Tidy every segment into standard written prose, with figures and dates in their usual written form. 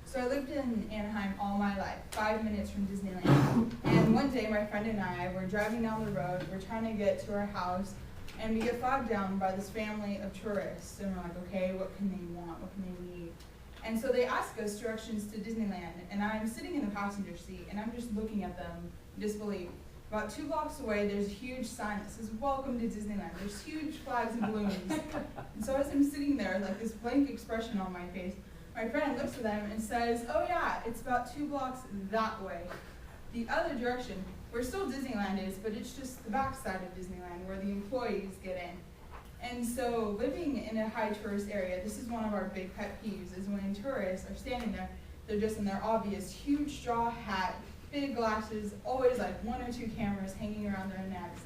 So I lived in Anaheim all my life, 5 minutes from Disneyland. And one day my friend and I were driving down the road, we're trying to get to our house, and we get flagged down by this family of tourists. And we're like, okay, what can they want? What can they need? And so they ask us directions to Disneyland, and I'm sitting in the passenger seat, and I'm just looking at them in disbelief. About 2 blocks away, there's a huge sign that says, "Welcome to Disneyland." There's huge flags and balloons. And so as I'm sitting there, like this blank expression on my face, my friend looks at them and says, "Oh yeah, it's about 2 blocks that way." The other direction, where still Disneyland is, but it's just the backside of Disneyland where the employees get in. And so living in a high tourist area, this is one of our big pet peeves, is when tourists are standing there, they're just in their obvious huge straw hat, big glasses, always like 1 or 2 cameras hanging around their necks,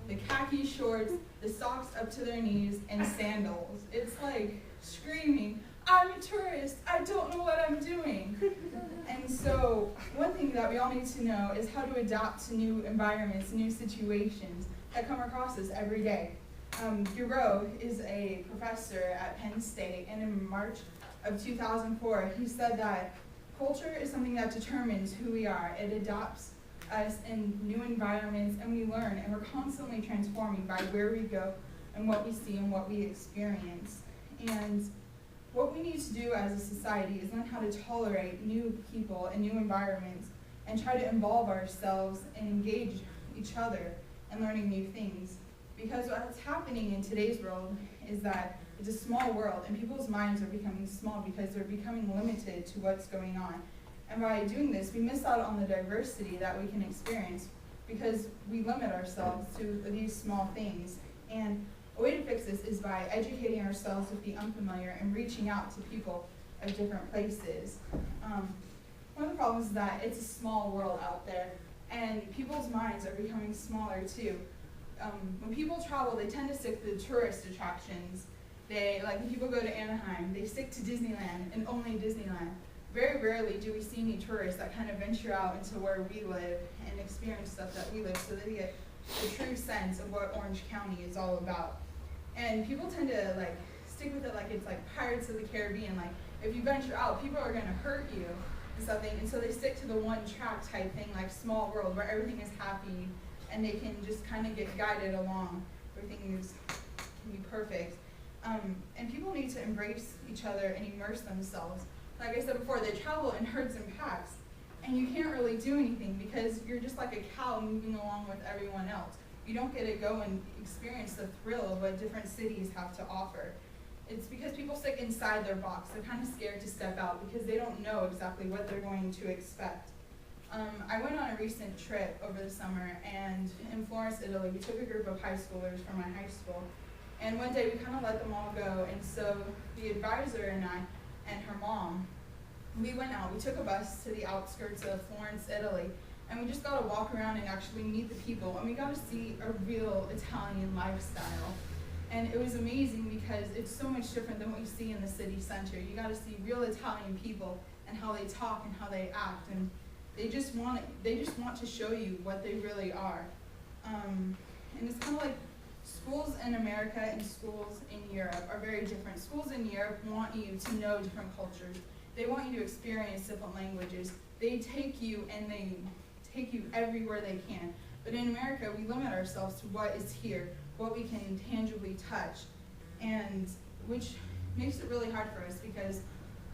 the khaki shorts, the socks up to their knees, and sandals. It's like screaming, "I'm a tourist, I don't know what I'm doing." And so one thing that we all need to know is how to adapt to new environments, new situations that come across us every day. Giro is a professor at Penn State, and in March of 2004, he said that culture is something that determines who we are. It adapts us in new environments, and we learn, and we're constantly transforming by where we go and what we see and what we experience. And what we need to do as a society is learn how to tolerate new people and new environments and try to involve ourselves and engage each other in learning new things. Because what's happening in today's world is that it's a small world, and people's minds are becoming small because they're becoming limited to what's going on. And by doing this, we miss out on the diversity that we can experience because we limit ourselves to these small things. And a way to fix this is by educating ourselves with the unfamiliar and reaching out to people of different places. One of the problems is that it's a small world out there, and people's minds are becoming smaller too. When people travel, they tend to stick to the tourist attractions. When people go to Anaheim, they stick to Disneyland and only Disneyland. Very rarely do we see any tourists that kind of venture out into where we live and experience stuff that we live, so they get the true sense of what Orange County is all about. And people tend to stick with it like it's like Pirates of the Caribbean. Like if you venture out, people are going to hurt you and something, and so they stick to the one track type thing, like Small World, where everything is happy and they can just kind of get guided along. Everything can be perfect. And people need to embrace each other and immerse themselves. Like I said before, they travel in herds and packs, and you can't really do anything because you're just like a cow moving along with everyone else. You don't get to go and experience the thrill of what different cities have to offer. It's because people stick inside their box. They're kind of scared to step out because they don't know exactly what they're going to expect. I went on a recent trip over the summer, and in Florence, Italy, we took a group of high schoolers from my high school. And one day we kind of let them all go, and so the advisor and I and her mom, we went out. We took a bus to the outskirts of Florence, Italy, and we just got to walk around and actually meet the people, and we got to see a real Italian lifestyle. And it was amazing because it's so much different than what you see in the city center. You got to see real Italian people and how they talk and how they act, and they just want to show you what they really are. And it's kind of like schools in America and schools in Europe are very different. Schools in Europe want you to know different cultures. They want you to experience different languages. They take you and they take you everywhere they can. But in America, we limit ourselves to what is here, what we can tangibly touch, and which makes it really hard for us because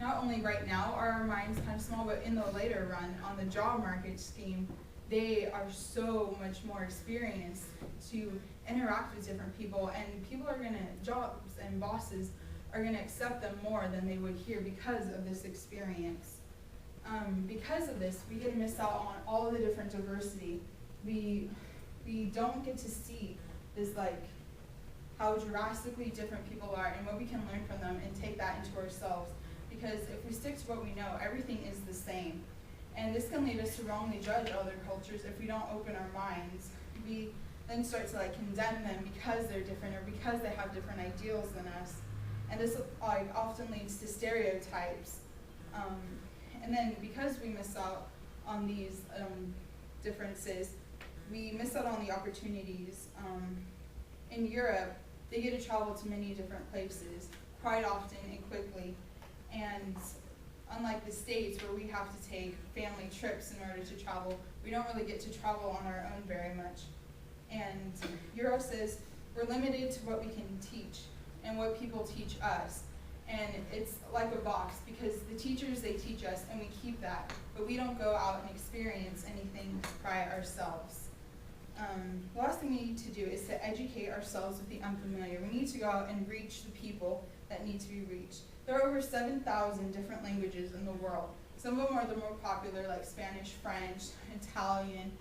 not only right now are our minds kind of small, but in the later run on the job market scheme, they are so much more experienced to interact with different people, and jobs and bosses are gonna accept them more than they would here because of this experience. Because of this, we get to miss out on all the different diversity. We don't get to see this how drastically different people are and what we can learn from them and take that into ourselves. Because if we stick to what we know, everything is the same. And this can lead us to wrongly judge other cultures if we don't open our minds. We then start to condemn them because they're different or because they have different ideals than us. And this often leads to stereotypes. And then because we miss out on these differences, we miss out on the opportunities. In Europe, they get to travel to many different places quite often and quickly. And unlike the States where we have to take family trips in order to travel, we don't really get to travel on our own very much. And Euro says we're limited to what we can teach and what people teach us. And it's like a box because the teachers, they teach us and we keep that, but we don't go out and experience anything by ourselves. The last thing we need to do is to educate ourselves with the unfamiliar. We need to go out and reach the people that need to be reached. There are over 7,000 different languages in the world. Some of them are the more popular, like Spanish, French, Italian,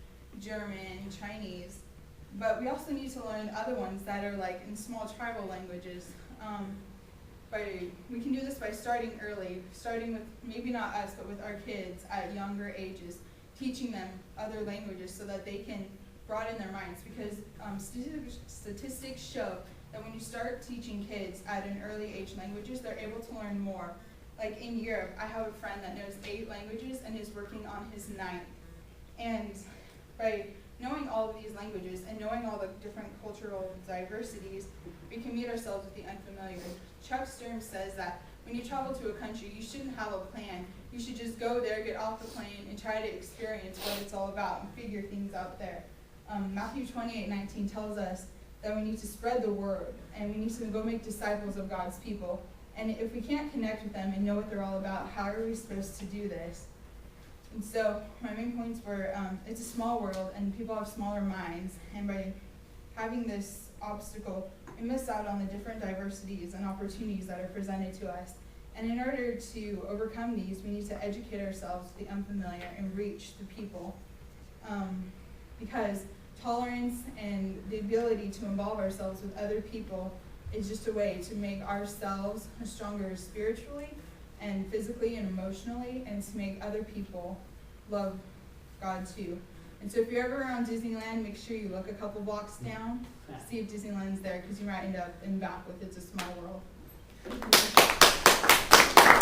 German, Chinese. But we also need to learn other ones that are like in small tribal languages. We can do this by starting early, starting with maybe not us, but with our kids at younger ages, teaching them other languages so that they can broaden their minds. Because statistics show that when you start teaching kids at an early age languages, they're able to learn more. Like in Europe, I have a friend that knows 8 languages and is working on his 9th. And by knowing all of these languages and knowing all the different cultural diversities, we can meet ourselves with the unfamiliar. Chuck Sturm says that when you travel to a country, you shouldn't have a plan. You should just go there, get off the plane, and try to experience what it's all about and figure things out there. Matthew 28:19 tells us that we need to spread the word and we need to go make disciples of God's people. And if we can't connect with them and know what they're all about, how are we supposed to do this? And so my main points were, it's a small world and people have smaller minds, and by having this obstacle, we miss out on the different diversities and opportunities that are presented to us. And in order to overcome these, we need to educate ourselves with the unfamiliar and reach the people. Because tolerance and the ability to involve ourselves with other people is just a way to make ourselves stronger spiritually and physically and emotionally, and to make other people love God too. And so if you're ever around Disneyland, make sure you look a couple blocks down, see if Disneyland's there, because you might end up in back with It's a Small World.